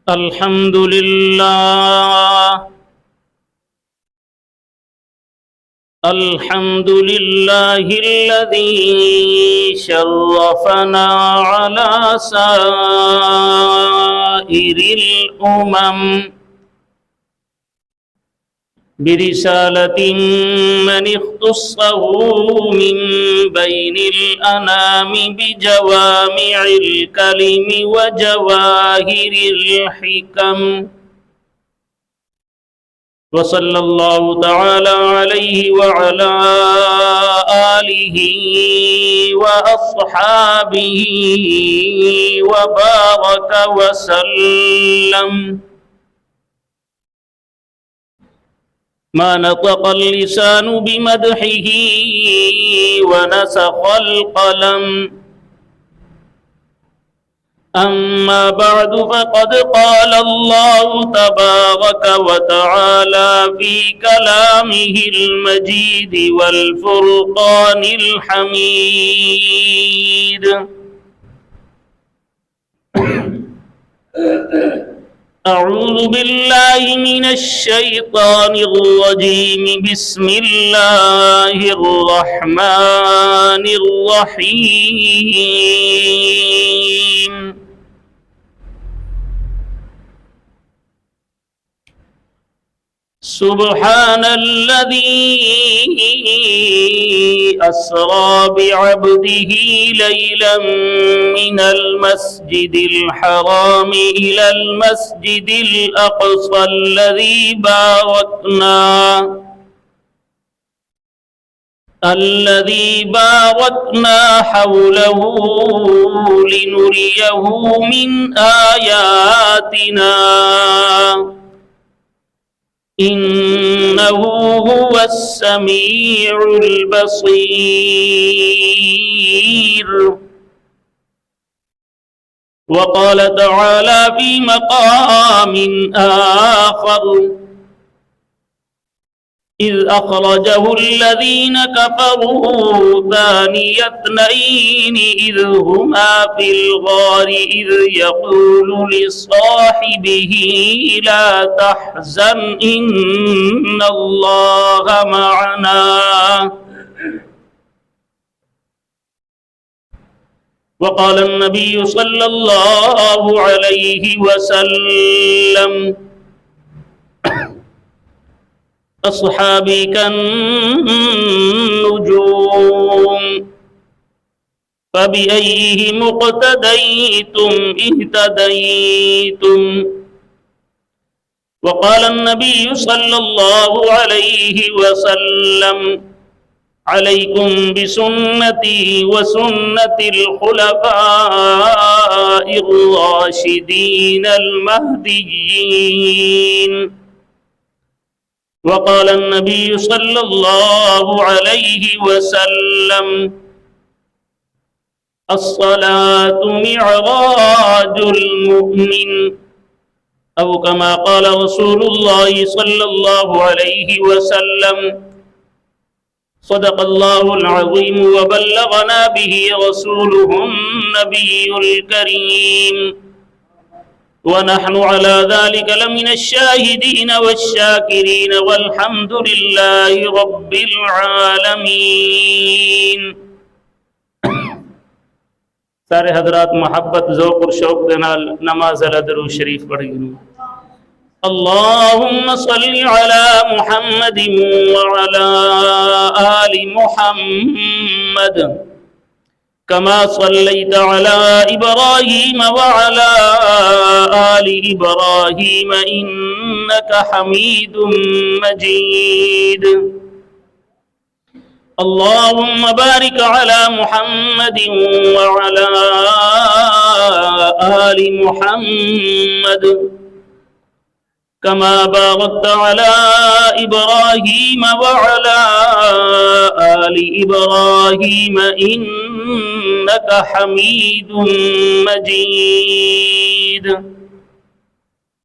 الحمد لله الحمد لله الذي شرفنا على سائر الأمم برسالة من اختصه من بين الأنام بجوامع الكلم وجواهر الحكم، وصلى الله تعالى عليه وعلى آله وأصحابه وبارك وسلم. ما نطق اللسان بمدحه ونسخ القلم. أما بعد، فقد قال الله تبارك وتعالى في كلامه المجيد والفرقان الحميد: أعوذ بالله من الشيطان الرجيم. بسم الله الرحمن الرحيم. سبحان الذي أسرى بعبده ليلا من المسجد الحرام إلى المسجد الأقصى الذي باركنا حوله لنريه من آياتنا، إنه هو السميع البصير. وقال تعالى في مقام آخر: إذ أخرجه الذين كفروا ثاني اثنين إذ هما في الغار إذ يقول لصاحبه لا تحزن إن الله معنا. وقال النبي صلى الله عليه وسلم: أصحابي كالنجوم فبأيهم اقتديتم اهتديتم. وقال النبي صلى الله عليه وسلم: عليكم بسنتي وسنة الخلفاء الراشدين المهديين. وقال النبي صلى الله عليه وسلم: الصلاة معراج المؤمن، أو كما قال رسول الله صلى الله عليه وسلم: صدق الله العظيم وبلغنا به رسوله النبي الكريم، ونحن على ذلك لمن الشاهدين والشاكرين، والحمد لله رب العالمين. سارے حضرات محبت ذوق اور شوق کے نال نماز درود شریف پڑھی. اللهم صل على محمد وعلى آل محمد كما صليت على إبراهيم وعلى آل إبراهيم إنك حميد مجيد. اللهم بارك على محمد وعلى آل محمد كما باركت على إبراهيم وعلى آل إبراهيم إنك حميد مجيد.